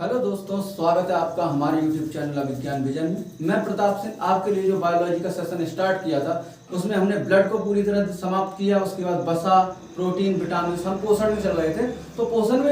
Hello दोस्तों, स्वागत है आपका हमारे YouTube चैनल अभिज्ञान विजन में। मैं प्रताप सिंह आपके लिए जो बायोलॉजी का सेशन स्टार्ट किया था उसमें हमने ब्लड को पूरी तरह से समाप्त किया। उसके बाद वसा, प्रोटीन, विटामिन, हम पोषण में चल रहे थे। तो पोषण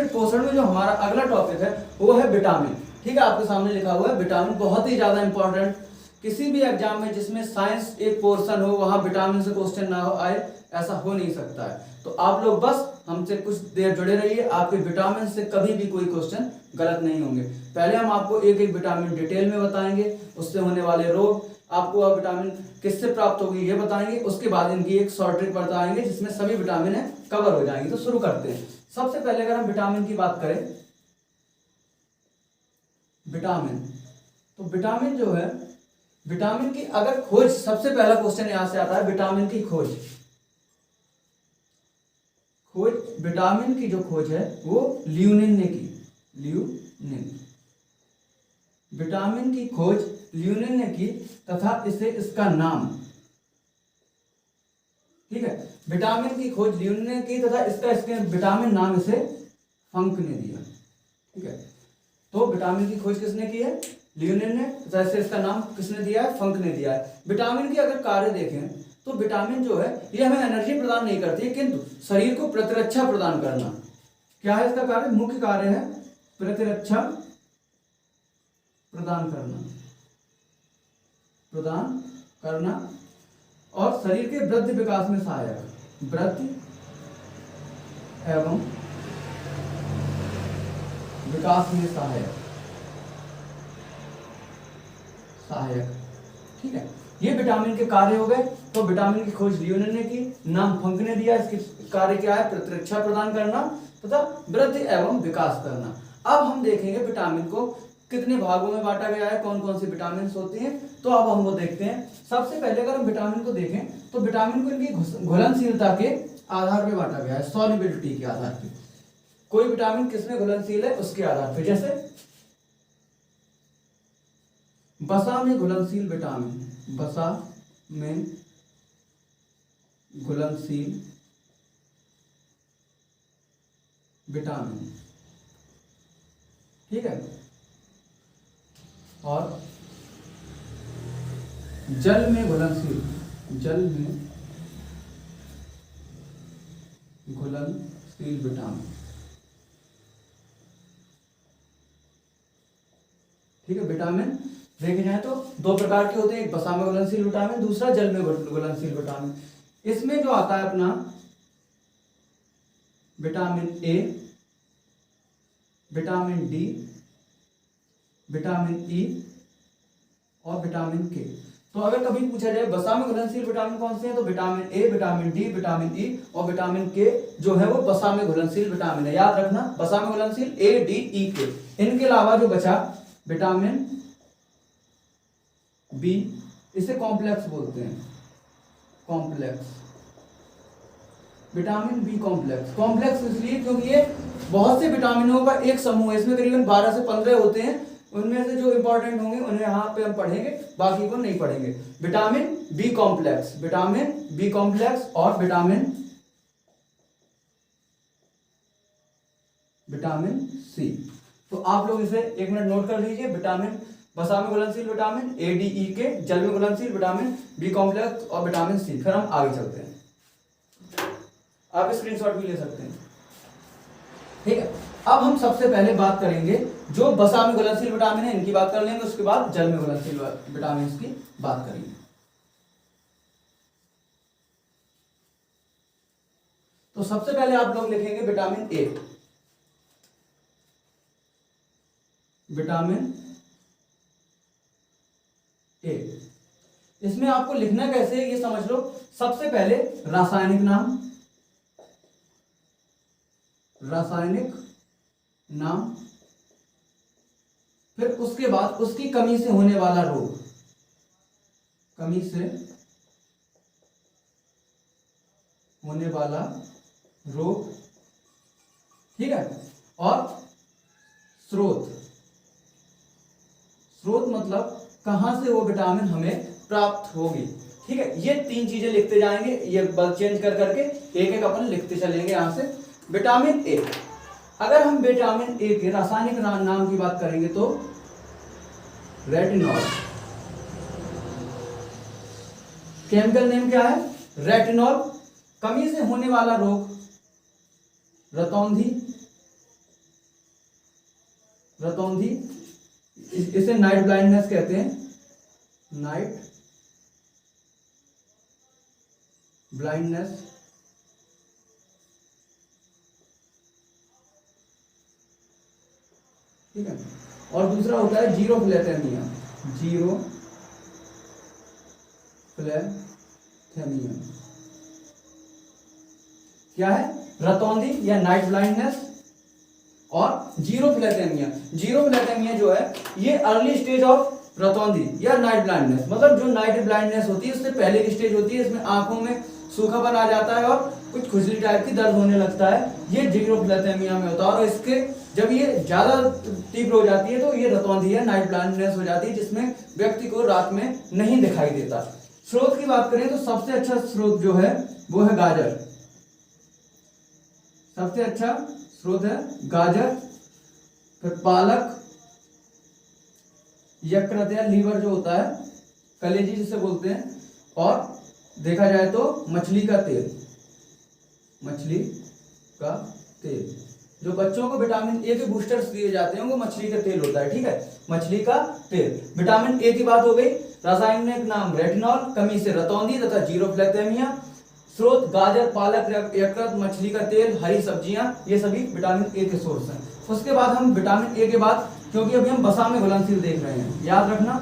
में जो हमारा अगला टॉपिक है वो है विटामिन। ठीक है, आपके सामने लिखा हुआ है विटामिन, बहुत ही ज्यादा इंपॉर्टेंट। किसी भी एग्जाम में जिसमें साइंस एक पोर्शन हो वहां विटामिन से क्वेश्चन ना हो आए, ऐसा हो नहीं सकता है। तो आप लोग बस हमसे कुछ देर जुड़े रहिए, आपके विटामिन से कभी भी कोई क्वेश्चन गलत नहीं होंगे। पहले हम आपको एक एक विटामिन डिटेल में बताएंगे, उससे होने वाले रोग, आपको अब विटामिन किससे प्राप्त होगी ये बताएंगे। उसके बाद इनकी एक शॉर्ट ट्रिक बताएंगे जिसमें सभी विटामिन कवर हो जाएंगे। तो शुरू करते हैं। सबसे पहले अगर हम विटामिन की बात करें, विटामिन, तो विटामिन जो है, विटामिन की अगर खोज, सबसे पहला क्वेश्चन यहां से आता है विटामिन की खोज। विटामिन की जो खोज है वो ल्यूनिन ने की। ल्यूनिन, विटामिन की खोज ल्यूनिन ने की तथा इसे इसका नाम, ठीक है, विटामिन की खोज ल्यूनिन ने की तथा इसके विटामिन नाम इसे फंक ने दिया। ठीक है, तो विटामिन की खोज किसने की है? ल्यूनिन ने, तथा इसे इसका नाम किसने दिया है? फंक ने दिया है। विटामिन की अगर कार्य देखें तो विटामिन जो है ये हमें एनर्जी प्रदान नहीं करती है, किंतु शरीर को प्रतिरक्षा प्रदान करना। क्या है इसका कार्य? मुख्य कार्य है प्रतिरक्षा प्रदान करना और शरीर के वृद्धि विकास में सहायक, वृद्धि एवं विकास में सहायक। ठीक है, ये विटामिन के कार्य हो गए। तो विटामिन की खोज ल्यूनिन ने की, नाम फंक ने दिया। इसके कार्य क्या है? प्रतिरक्षा प्रदान करना तथा वृद्धि एवं विकास करना। अब हम देखेंगे विटामिन को कितने भागों में बांटा गया है, कौन कौन सी विटामिन होती हैं। तो अब हम वो देखते हैं। सबसे पहले अगर हम विटामिन को देखें तो विटामिन को इनकी घुलनशीलता के आधार पर बांटा गया है, सॉल्युबिलिटी के आधार पर। कोई विटामिन किसमें घुलनशील है उसके आधार पर। जैसे वसा में घुलनशील विटामिन, वसा में घुलनशील विटामिन, ठीक है, और जल में घुलनशील विटामिन। ठीक है, विटामिन देखे जाए तो दो प्रकार के होते हैं, एक वसा में घुलनशील विटामिन, दूसरा जल में घुलनशील विटामिन। इसमें जो आता है अपना vitamin A, vitamin D, vitamin E और विटामिन के। तो अगर कभी पूछा जाए वसा में घुलनशील विटामिन कौन से हैं, तो vitamin A, vitamin D, vitamin E और विटामिन के जो है वो वसा में घुलनशील विटामिन है। याद रखना, वसा में घुलनशील ए, डी, ई, के। इनके अलावा जो बचा विटामिन बी, इसे कॉम्प्लेक्स बोलते हैं, complex, vitamin B complex. Complex इसलिए क्योंकि ये बहुत से विटामिनों का एक समूह है। इसमें करीबन 12 से 15 होते हैं। उनमें से जो इंपॉर्टेंट होंगे उन्हें यहाँ पे हम पढ़ेंगे, बाकी को नहीं पढ़ेंगे। Vitamin B complex, vitamin B complex और विटामिन सी। तो आप लोग इसे एक मिनट नोट कर लीजिए। विटामिन वसा में घुलनशील विटामिन ए, डी, ई, के, जल में घुलनशील विटामिन बी कॉम्प्लेक्स और विटामिन सी। फिर हम आगे चलते हैं, आप स्क्रीनशॉट भी ले सकते हैं। ठीक है, अब हम सबसे पहले बात करेंगे जो वसा में घुलनशील विटामिन है, इनकी बात कर लेंगे। उसके बाद जल में घुलनशील विटामिन की बात करेंगे। तो सबसे पहले आप लोग लिखेंगे विटामिन ए। विटामिन ए, इसमें आपको लिखना कैसे है ये समझ लो। सबसे पहले रासायनिक नाम, फिर उसके बाद उसकी कमी से होने वाला रोग, ठीक है, और स्रोत मतलब कहां से वो विटामिन हमें प्राप्त होगी। ठीक है, ये तीन चीजें लिखते जाएंगे, ये बल चेंज कर करके एक एक अपन लिखते चलेंगे यहां से। विटामिन ए, अगर हम विटामिन ए के रासायनिक नाम की बात करेंगे तो रेटिनॉल। केमिकल नेम क्या है? रेटिनॉल। कमी से होने वाला रोग रतौंधी, रतौंधी, इसे नाइट ब्लाइंडनेस कहते हैं, नाइट ब्लाइंडनेस। ठीक है। और दूसरा होता है जीरोफ्लेथेमिया, जीरोफ्लेथेमिया क्या है? रतौंधी या नाइट ब्लाइंडनेस और जीरोफ्लेथेमिया। जीरोफ्लेथेमिया जो है ये अर्ली स्टेज ऑफ रतौंधी या नाइट ब्लाइंडनेस, मतलब जो नाइट ब्लाइंडनेस होती है उससे पहले की स्टेज होती है। इसमें आंखों में सूखापन आ जाता है और कुछ खुजली टाइप की दर्द होने लगता है, ये जीरोफ्लेथेमिया में होता है। और इसके जब ये ज्यादा तीव्र हो जाती है तो ये रतौंधी या नाइट ब्लाइंडनेस हो जाती है, जिसमें व्यक्ति को रात में नहीं दिखाई देता। स्रोत की बात करें तो सबसे अच्छा स्रोत जो है वो है गाजर। सबसे अच्छा स्रोत है गाजर, फिर पालक, यकृत या लीवर जो होता है, कलेजी जिसे बोलते हैं, और देखा जाए तो मछली का तेल, मछली का तेल। जो बच्चों को विटामिन ए के बूस्टर्स दिए जाते हैं वो मछली का तेल होता है। ठीक है, मछली का तेल। विटामिन ए की बात हो गई। रासायनिक नाम रेटिनॉल, कमी से रतौंधी तथा जीरोफ्लेथेमिया। स्रोत गाजर, पालक, यकृत, मछली का तेल, हरी सब्जियां, ये सभी विटामिन ए के सोर्स हैं। उसके बाद हम विटामिन ए के बाद, क्योंकि अभी हम वसा में घुलनशील देख रहे हैं, याद रखना,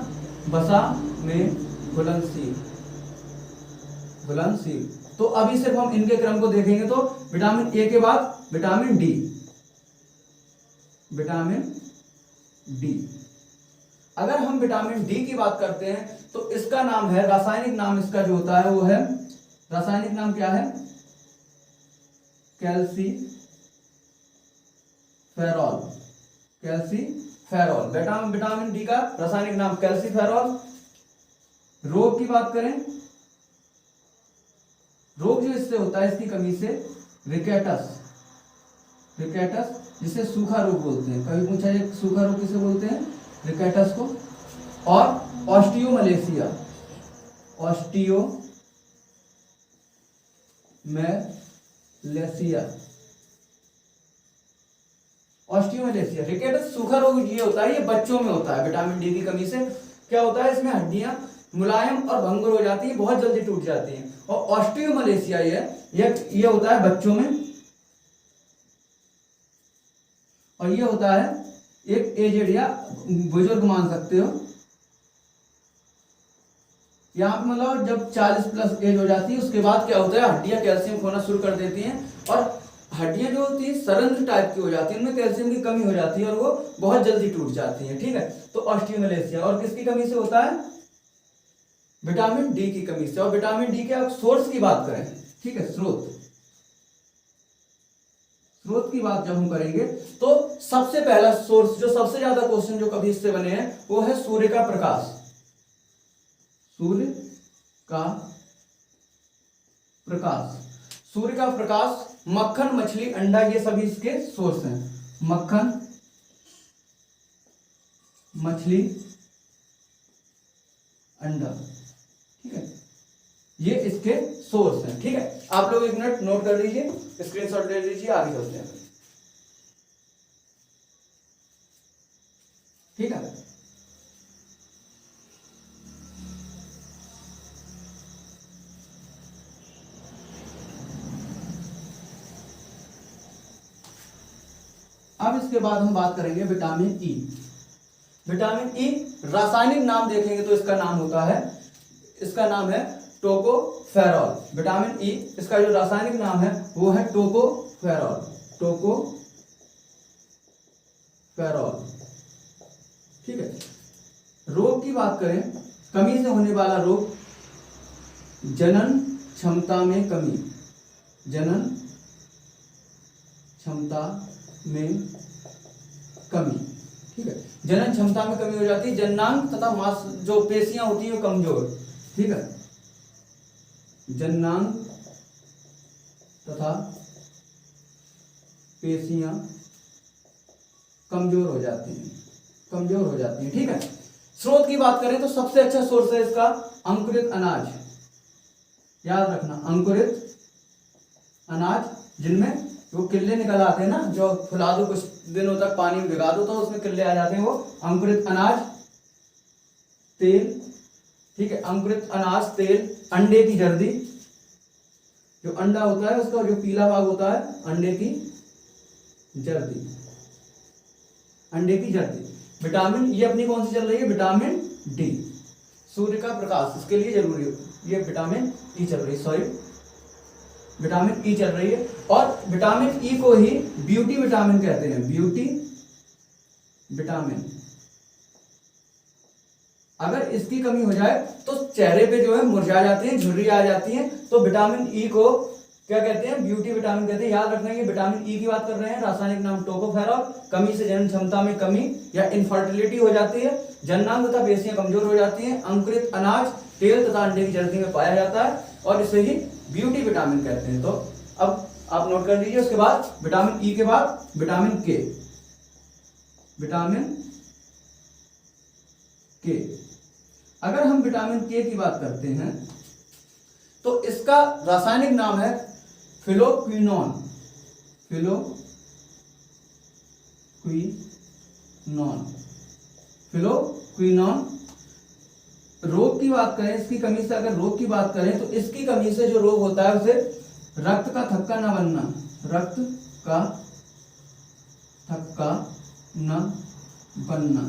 वसा में घुलनशील, घुलनशील। तो अभी सिर्फ हम इनके क्रम को देखेंगे। तो विटामिन ए के बाद विटामिन डी, विटामिन डी। अगर हम विटामिन डी की बात करते हैं तो इसका नाम है, रासायनिक नाम इसका जो होता है वो है, रासायनिक नाम क्या है? Calciferol, calciferol. विटामिन डी का रासायनिक नाम कैल्सीफेरॉल। रोग की बात करें, रोग जो इससे होता है, इसकी कमी से रिकेटस, रिकेटस जिसे सूखा रोग बोलते हैं। कभी पूछा जाए सूखा रोग किसे बोलते हैं? रिकेटस को। और ऑस्टियोमलेशिया, ऑस्टियोमलेशिया, ऑस्टियोमलेशिया। रिकेटस सूखा रोग ये होता है, ये बच्चों में होता है। विटामिन डी की कमी से क्या होता है, इसमें हड्डियां मुलायम और भंगुर हो जाती है, बहुत जल्दी टूट जाती हैं। और ऑस्टियोमलेशिया ये होता है बच्चों में, और ये होता है एक एजेड या बुजुर्ग मान सकते हो। यहाँ पे मतलब जब 40 प्लस एज हो जाती है उसके बाद क्या होता है, हड्डियां कैल्शियम खोना शुरू कर देती हैं और हड्डियां जो होती है सरंध्र टाइप की हो जाती है, उनमें कैल्शियम की कमी हो जाती है और वो बहुत जल्दी टूट जाती हैं। ठीक है, तो ऑस्टियोमलेशिया। और किसकी कमी से होता है? विटामिन डी की कमी से। और विटामिन डी के सोर्स की बात करें, ठीक है, स्रोत, स्रोत की बात जब हम करेंगे तो सबसे पहला सोर्स, जो सबसे ज्यादा क्वेश्चन जो कभी इससे बने हैं, वो है सूर्य का प्रकाश। सूर्य का प्रकाश, सूर्य का प्रकाश, मक्खन, मछली, अंडा, ये सभी इसके सोर्स हैं। मक्खन, मछली, अंडा, ठीक है, ये इसके सोर्स हैं। ठीक है, आप लोग एक मिनट नोट कर लीजिए, स्क्रीनशॉट ले लीजिए, आगे चलते हैं। ठीक है, अब इसके बाद हम बात करेंगे विटामिन ई। विटामिन ई रासायनिक नाम देखेंगे तो इसका नाम होता है, इसका नाम है टोकोफेरॉल। विटामिन ई इसका जो रासायनिक नाम है वो है टोकोफेरॉल, टोकोफेरॉल। ठीक है, रोग की बात करें, कमी से होने वाला रोग, जनन क्षमता में कमी, जनन क्षमता में कमी। ठीक है, जनन क्षमता में कमी हो जाती है, जननांग तथा मांस जो पेशियां होती है वो कमजोर। ठीक है, जननांग तथा पेशियां कमजोर हो जाती हैं, कमजोर हो जाती हैं। ठीक है, स्रोत की बात करें तो सबसे अच्छा सोर्स है इसका अंकुरित अनाज। याद रखना, अंकुरित अनाज, जिनमें वो किल्ले निकल आते हैं ना, जो फुला दो कुछ दिनों तक पानी में भिगा दो तो उसमें किल्ले आ जाते हैं, वो अंकुरित अनाज। तेल, ठीक है, अंकुरित अनाज, तेल, अंडे की जर्दी, जो अंडा होता है उसका जो पीला भाग होता है, अंडे की जर्दी, अंडे की जर्दी। विटामिन, ये अपनी कौन सी चल रही है, विटामिन डी, सूर्य का प्रकाश इसके लिए जरूरी है, ये विटामिन ई चल रही है, सॉरी विटामिन ई चल रही है। और विटामिन ई को ही ब्यूटी विटामिन कहते हैं, ब्यूटी विटामिन। अगर इसकी कमी हो जाए तो चेहरे पे जो है मुरझा जाती है, झुर्री आ जाती है, तो विटामिन ई को क्या कहते हैं, ब्यूटी विटामिन कहते हैं। याद रखना, ये विटामिन ई की बात कर रहे हैं, रासायनिक नाम टोकोफेरॉल। कमी से जनन क्षमता में कमी या इनफर्टिलिटी हो जाती है, जननांग तथा पेशियां कमजोर हो जाती हैं। अंकुरित अनाज, तेल तथा अंडे की जर्दी में पाया जाता है और इसे ही ब्यूटी विटामिन कहते हैं। तो अब आप नोट कर लीजिए। उसके बाद विटामिन ई के बाद विटामिन के, विटामिन के। अगर हम विटामिन के की बात करते हैं तो इसका रासायनिक नाम है फिलोक्विनोन, फिलोक्विनोन, फिलोक्विनोन। रोग की बात करें, इसकी कमी से अगर रोग की बात करें तो इसकी कमी से जो रोग होता है उसे रक्त का थक्का न बनना, रक्त का थक्का न बनना।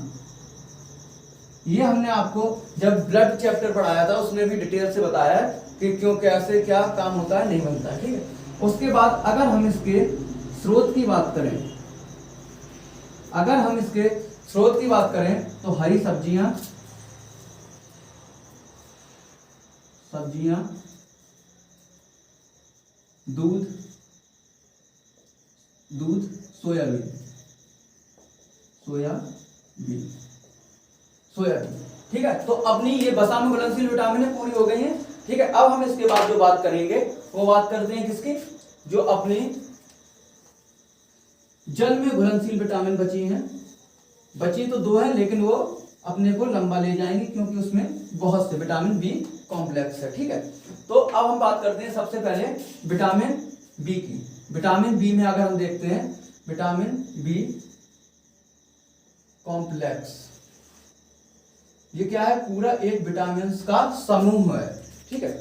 ये हमने आपको जब ब्लड चैप्टर पढ़ाया था उसमें भी डिटेल से बताया है कि क्यों, कैसे, क्या काम होता है, नहीं बनता है। ठीक है, उसके बाद अगर हम इसके स्रोत की बात करें, अगर हम इसके स्रोत की बात करें तो हरी सब्जियां, दूध, सोयाबीन, ठीक है। तो अपनी ये वसा में घुलनशील विटामिन पूरी हो गई है। ठीक है, अब हम इसके बाद जो बात करेंगे वो बात करते हैं किसकी, जो अपनी जल में घुलनशील विटामिन बची तो दो है, लेकिन वो अपने को लंबा ले जाएंगे क्योंकि उसमें बहुत से विटामिन बी कॉम्प्लेक्स है। ठीक है, तो अब हम बात करते हैं सबसे पहले विटामिन बी की। विटामिन बी में अगर हम देखते हैं विटामिन बी कॉम्प्लेक्स, ये क्या है, पूरा एक विटामिन का समूह है। ठीक है,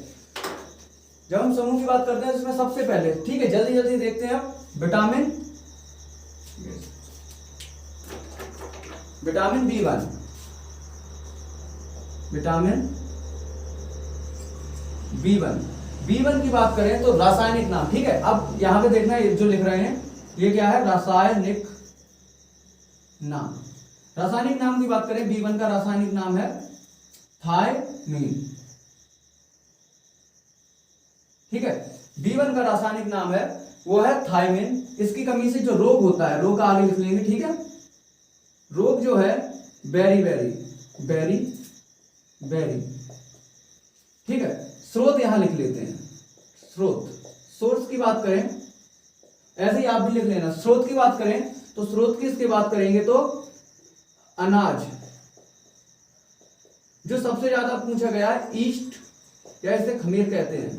जब हम समूह की बात करते हैं इसमें सबसे पहले, ठीक है, जल्दी जल्दी देखते हैं अब, विटामिन B1, विटामिन B1 की बात करें तो रासायनिक नाम, ठीक है। अब यहां पे देखना जो लिख रहे हैं ये क्या है, रासायनिक नाम। रासायनिक नाम की बात करें, B1 का रासायनिक नाम है थायमीन। ठीक है, B1 का रासायनिक नाम है वो है थायमीन। इसकी कमी से जो रोग होता है, रोग का आगे लिख लेंगे। ठीक है, रोग जो है बेरी, ठीक है। स्रोत यहां लिख लेते हैं, सोर्स की बात करें, ऐसे ही आप भी लिख लेना। स्रोत की बात करें तो स्रोत किसकी बात करेंगे तो अनाज। जो सबसे ज्यादा पूछा गया है ईस्ट या इसे खमीर कहते हैं,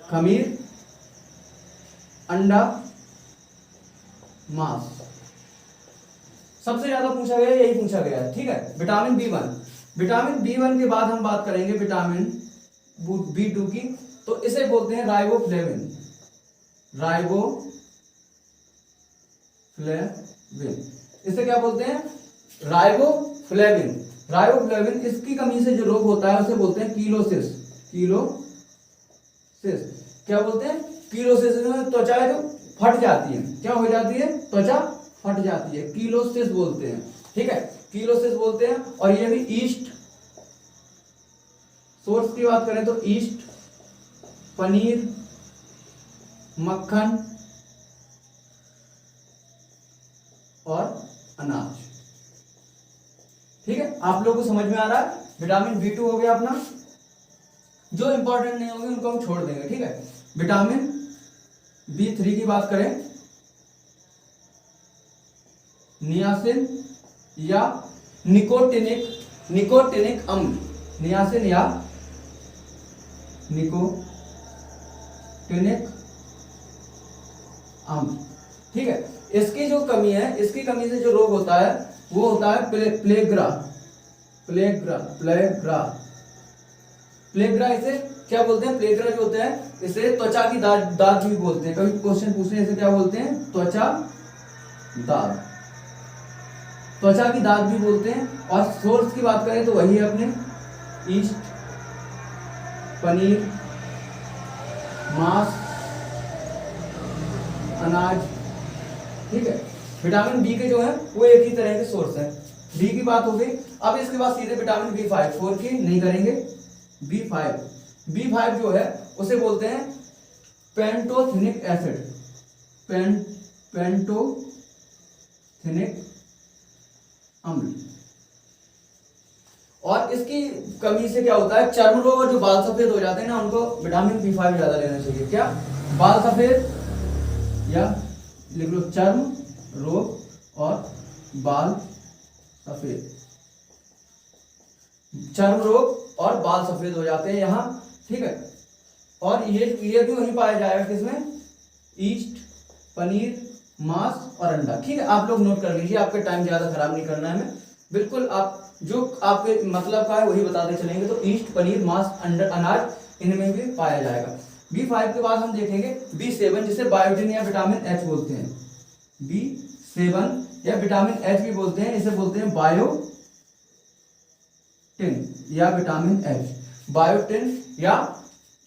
खमीर, अंडा, मांस, सबसे ज्यादा पूछा गया, यही पूछा गया है। ठीक है, विटामिन B1 के बाद हम बात करेंगे विटामिन B2 की, तो इसे बोलते हैं राइबोफ्लेविन। इसे क्या बोलते हैं, राइबोफ्लेविन। इसकी कमी से जो रोग होता है उसे बोलते हैं कीलोसिस। क्या बोलते हैं, कीलोसिस। त्वचा जो फट जाती है, क्या हो जाती है, त्वचा फट जाती है, कीलोसिस बोलते हैं। ठीक है, कीलोसिस बोलते हैं। और ये भी ईस्ट, सोर्स की बात करें तो ईस्ट, पनीर, मक्खन और अनाज। ठीक है, आप लोगों को समझ में आ रहा है। विटामिन B2 हो गया अपना, जो इंपॉर्टेंट नहीं होंगे उनको हम छोड़ देंगे। ठीक है, विटामिन B3 की बात करें नियासिन या निकोटिनिक अम्ल, नियासिन या निकोटिनिक अम्ल। ठीक है, इसकी जो कमी है, इसकी कमी से जो रोग होता है वो होता है प्लेग्रा। इसे क्या बोलते हैं? प्लेग्रा जो होता है इसे त्वचा की दाद भी बोलते हैं। कभी क्वेश्चन पूछने इसे क्या बोलते हैं? त्वचा की दाद भी बोलते हैं। और सोर्स की बात करें तो वही है अपने ईस्ट, पनीर, मांस, अनाज। ठीक है, विटामिन बी के जो है वो एक ही तरह के सोर्स है। बी की बात हो गई। अब इसके बाद सीधे विटामिन B5, 4 की नहीं करेंगे। B5 जो है उसे बोलते हैं पेंटोथेनिक एसिड, पेंटोथेनिक अम्ल। और इसकी कमी से क्या होता है? चर्म रोग और जो बाल सफेद हो जाते हैं ना, उनको विटामिन B5 ज्यादा लेना चाहिए। क्या? बाल सफेद या लिख लो चर्म रोग और बाल सफेद, चर्म रोग और बाल सफेद हो जाते हैं यहाँ। ठीक है, और ये भी वहीं पाया जाएगा किसमें? ईस्ट, पनीर, मांस और अंडा। ठीक है, आप लोग नोट कर लीजिए, आपके टाइम ज्यादा खराब नहीं करना है। हमें बिल्कुल आप जो आपके मतलब का है वही बताते चलेंगे। तो ईस्ट, पनीर, मांस, अंडा, अनाज, इनमें भी पाया जाएगा। B5 के बाद हम देखेंगे B7, जिसे बायोटिन या विटामिन H बोलते हैं। B7 या विटामिन H भी बोलते हैं, इसे बोलते हैं बायोटिन या विटामिन H। बायोटिन या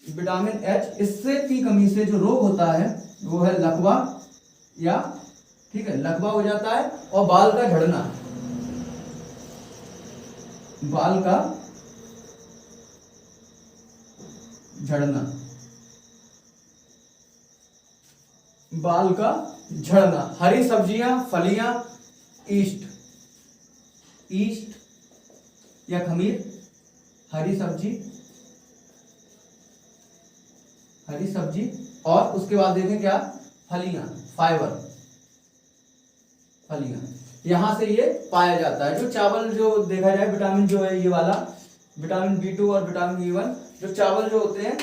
विटामिन H, इससे की कमी से जो रोग होता है वो है लकवा या, ठीक है, लकवा हो जाता है और बाल का झड़ना, बाल का झड़ना, बाल का झड़ना। हरी सब्जियां, फलियां, ईस्ट या खमीर, हरी सब्जी और उसके बाद देखें क्या? फलियां, फाइबर, फलियां। यहां से ये पाया जाता है। जो चावल जो देखा जाए, विटामिन जो है ये वाला विटामिन B2 और विटामिन B1, जो चावल जो होते हैं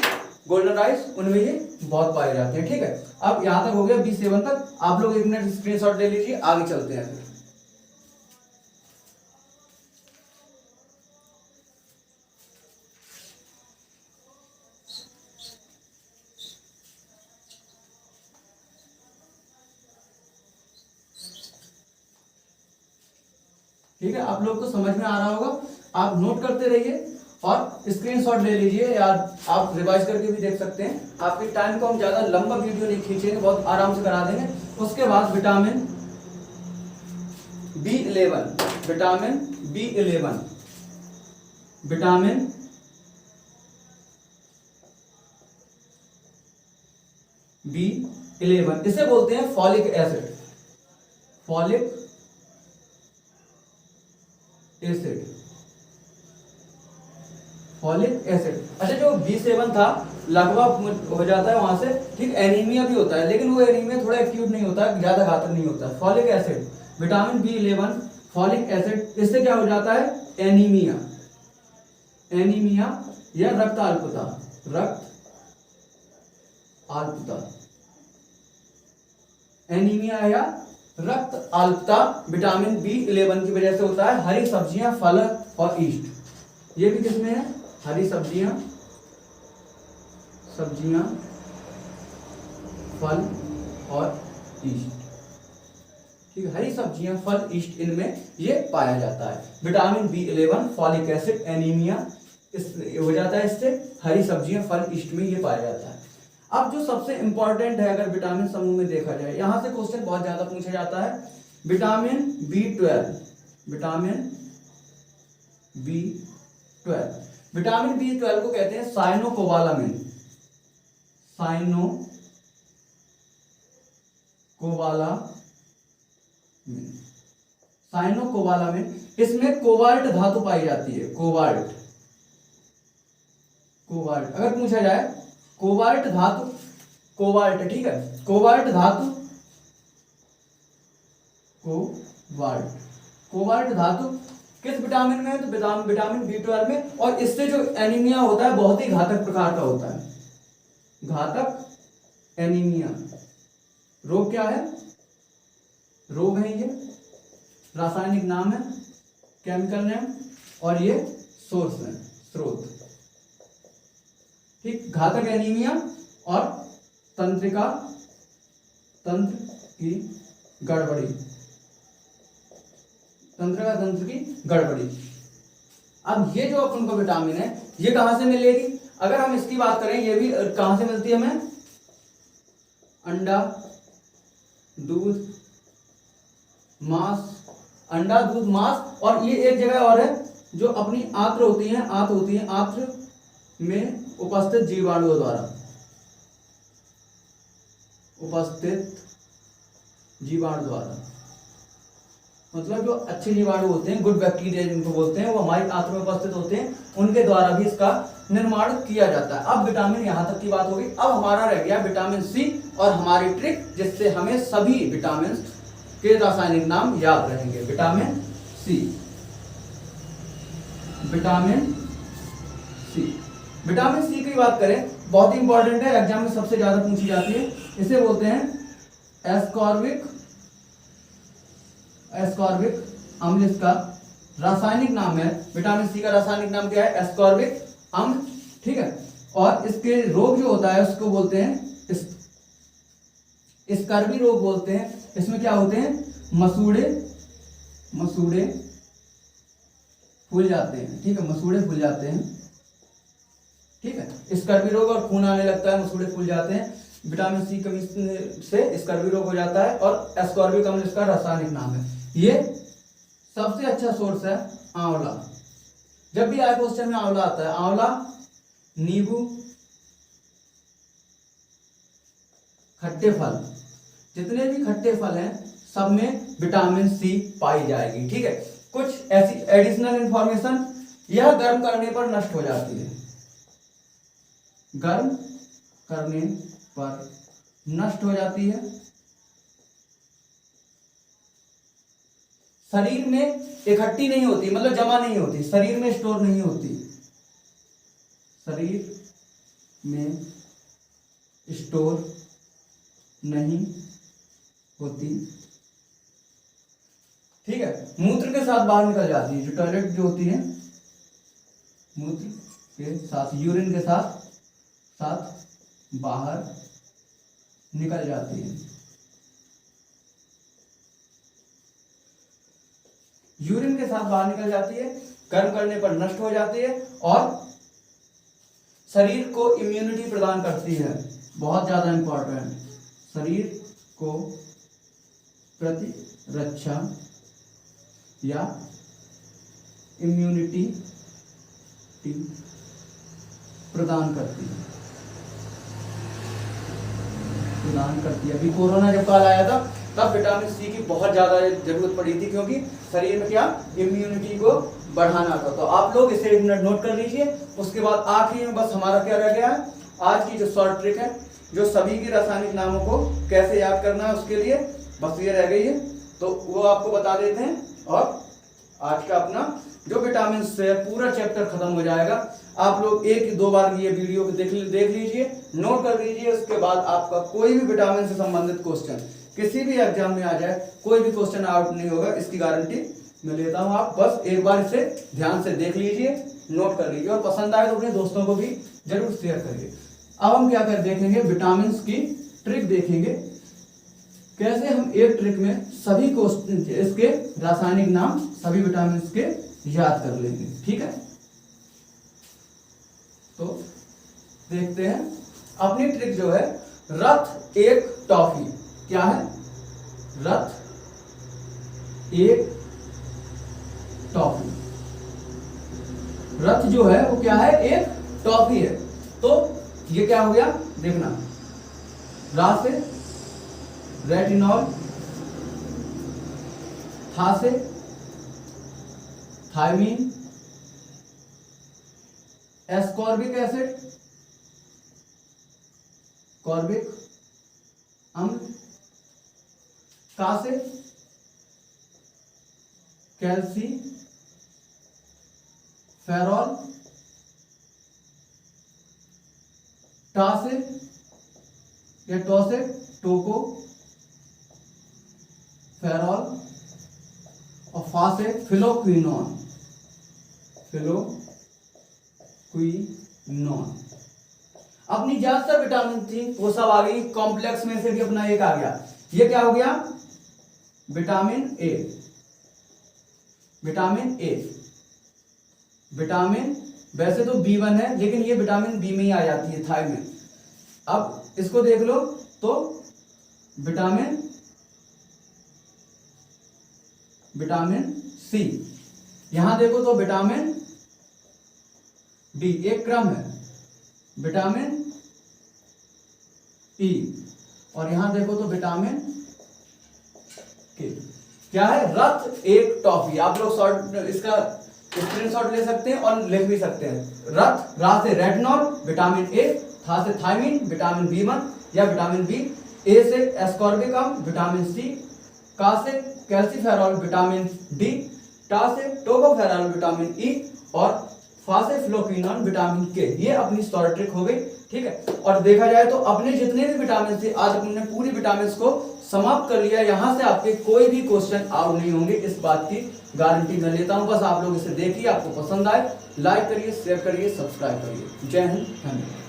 गोल्डन राइस, उनमें ये बहुत पाए जाते हैं। ठीक है, अब यहां तक हो गया B7 तक। आप लोग 1 मिनट स्क्रीनशॉट ले लीजिए, आगे चलते हैं फिर। ठीक है, आप लोग को समझ में आ रहा होगा। आप नोट करते रहिए और स्क्रीनशॉट ले लीजिए, या आप रिवाइज करके भी देख सकते हैं। आपके टाइम को हम ज्यादा लंबा वीडियो नहीं खींचेंगे, बहुत आराम से करा देंगे। उसके बाद vitamin B11, vitamin B11, vitamin B11, इसे बोलते हैं folic acid, folic acid, folic acid. अच्छा, जो B7 था, लकवा हो जाता है वहां से, ठीक, एनीमिया भी होता है, लेकिन वो एनीमिया थोड़ा एक्यूट नहीं होता, ज्यादा घातक नहीं होता। Folic acid, vitamin B11, folic acid, इससे क्या हो जाता है? एनीमिया या रक्त अल्पता, एनीमिया या रक्त अल्पता विटामिन B11 की वजह से होता है। हरी सब्जियां, फल और ईस्ट, ये भी किसमें है? हरी सब्जियां, फल और ईस्ट। ठीक है, हरी सब्जियां, फल, ईस्ट, इनमें ये पाया जाता है। Vitamin B11, folic acid, anaemia इस हो जाता है इससे। हरी सब्जियां, फल, ईस्ट में ये पाया जाता है। अब जो सबसे इंपॉर्टेंट है अगर विटामिन समूह में देखा जाए, यहां से क्वेश्चन बहुत ज्यादा पूछा जाता है, vitamin B12, vitamin B12, vitamin B12 को कहते हैं साइनोकोबालामिन, साइनोकोबालामिन। इसमें कोबाल्ट धातु पाई जाती है, कोबाल्ट, अगर पूछा जाए कोबाल्ट धातु, कोबाल्ट, ठीक है, कोबाल्ट धातु कोबाल्ट। कोबाल्ट धातु किस विटामिन में है? तो विटामिन B12 में। और इससे जो एनीमिया होता है बहुत ही घातक प्रकार का होता है, घातक एनीमिया। रोग क्या है? रोग है ये, रासायनिक नाम है, केमिकल नेम, और ये सोर्स है, स्रोत। ठीक, घातक एनीमिया और तंत्र की गड़बड़ी, तंत्र की गड़बड़ी। अब ये जो अपन को विटामिन है ये कहां से मिलेगी? अगर हम इसकी बात करें, ये भी कहां से मिलती है हमें? अंडा, दूध, मांस, अंडा, दूध, मांस, और ये एक जगह और है जो अपनी आंत्र होती है, आंत्र में उपस्थित जीवाणुओं द्वारा, उपस्थित जीवाणु द्वारा, मतलब जो अच्छे जीवाणु होते हैं, गुड बैक्टीरिया जिनको बोलते हैं, वो हमारी आंत्र में उपस्थित होते हैं, उनके द्वारा भी इसका निर्माण किया जाता है। अब विटामिन यहां तक की बात होगी। अब हमारा रह गया विटामिन सी और हमारी ट्रिक, जिससे हमें सभी विटामिन के रासायनिक नाम याद रहेंगे। Vitamin C, vitamin C, vitamin C की बात करें, बहुत ही इंपॉर्टेंट है, एग्जाम में सबसे ज्यादा पूछी जाती है। इसे बोलते हैं एस्कॉर्बिक अम्ल। इसका रासायनिक नाम है, विटामिन सी का रासायनिक नाम क्या है? एस्कॉर्बिक अम्ल। ठीक है, और इसके रोग जो होता है उसको बोलते हैं स्कर्वी रोग बोलते हैं। इसमें क्या होते हैं? मसूड़े फूल जाते हैं। ठीक है, मसूड़े फूल जाते हैं। ठीक है, स्कर्वी रोग, और खून आने लगता है, मसूड़े फूल जाते हैं। विटामिन सी कमी से स्कर्वी रोग हो जाता है, और एस्कॉर्बिक अम्ल इसका रासायनिक नाम है। ये सबसे अच्छा सोर्स है आंवला। जब भी आए क्वेश्चन में आंवला आता है, आंवला, नींबू, खट्टे फल, जितने भी खट्टे फल हैं सब में विटामिन सी पाई जाएगी। ठीक है, कुछ ऐसी एडिशनल इंफॉर्मेशन, यह गर्म करने पर नष्ट हो जाती है, गर्म करने पर नष्ट हो जाती है। शरीर में इकट्ठी नहीं होती, मतलब जमा नहीं होती, शरीर में स्टोर नहीं होती, शरीर में स्टोर नहीं होती। ठीक है, मूत्र के साथ बाहर निकल जाती है, जो टॉयलेट जो होती है, मूत्र के साथ, यूरिन के साथ बाहर निकल जाती है। यूरिन के साथ बाहर निकल जाती है, गर्म करने पर नष्ट हो जाती है, और शरीर को इम्यूनिटी प्रदान करती है। बहुत ज्यादा इंपॉर्टेंट, शरीर को प्रतिरक्षा या इम्यूनिटी प्रदान करती है, अभी कोरोना जब काल आया था तब विटामिन सी की बहुत ज्यादा जरूरत पड़ी थी, क्योंकि शरीर में क्या, इम्यूनिटी को बढ़ाना था। तो आप लोग इसे एक मिनट नोट कर लीजिए। उसके बाद आखिरी में बस हमारा क्या रह गया है, आज की जो शॉर्ट ट्रिक है, जो सभी की रासायनिक नामों को कैसे याद करना है, उसके लिए बस ये रह गई है, तो वो आपको बता देते हैं, और आज का अपना जो विटामिन से पूरा चैप्टर खत्म हो जाएगा। आप लोग एक दो बार ये वीडियो को देख लीजिए, नोट कर लीजिए। उसके बाद आपका कोई भी विटामिन से संबंधित क्वेश्चन किसी भी एग्जाम में आ जाए, कोई भी क्वेश्चन आउट नहीं होगा, इसकी गारंटी मैं लेता हूं। आप बस एक बार इसे ध्यान से देख लीजिए, नोट कर लीजिए, और पसंद आए तो अपने दोस्तों को भी जरूर शेयर करिए। अब हम क्या कर देखेंगे, विटामिन की ट्रिक देखेंगे, कैसे हम एक ट्रिक में सभी क्वेश्चन इसके रासायनिक नाम सभी विटामिन के याद कर लेंगे। ठीक है, तो देखते हैं अपनी ट्रिक जो है, रथ एक टॉफी। क्या है? रथ एक टॉफी। रथ जो है वो क्या है, एक टॉफी है। तो ये क्या हो गया, देखना, रा से रेटिनॉल, था से थायमीन, एस्कॉर्बिक एसिड, कॉर्बिक अम्ल, का से कैल्सी फेरॉल, टासिक या टॉसिक, टोको फेरॉल और फासिक फिलोक्विनोन, फिलोक्विनोन। अपनी ज्यादातर विटामिन थी वो सब आ गई, कॉम्प्लेक्स में से भी अपना एक आ गया। ये क्या हो गया? Vitamin A. Vitamin A, vitamin वैसे तो B1 है लेकिन ये विटामिन बी में ही आ जाती है, थाई में। अब इसको देख लो तो विटामिन सी, यहां देखो तो विटामिन डी, एक क्रम है, विटामिन ई, और यहां देखो तो विटामिन के। क्या है? रक्त एक टॉफी। आप लोग शॉर्ट इसका स्क्रीनशॉट ले सकते हैं और लिख भी सकते हैं। रक्त, रा से रेटिनॉल, विटामिन ए, था से थायमिन, विटामिन B1 या विटामिन बी, ए से एस्कॉर्बिकम, विटामिन सी, का से कैल्सीफेरॉल, विटामिन डी, टा से टोकोफेरॉल, विटामिन ई, और फा से फ्लोक्विनोन, विटामिन के। ये अपनी शॉर्ट ट्रिक हो गई, ठीक है। और देखा जाए तो अपने जितने भी विटामिन थे आज हमने पूरी विटामिन को समाप्त कर लिया। यहां से आपके कोई भी क्वेश्चन आउट नहीं होंगे, इस बात की गारंटी मैं लेता हूं। बस आप लोग इसे देखिए, आपको पसंद आए लाइक करिए, शेयर करिए, सब्सक्राइब करिए। जय हिंद, धन्यवाद।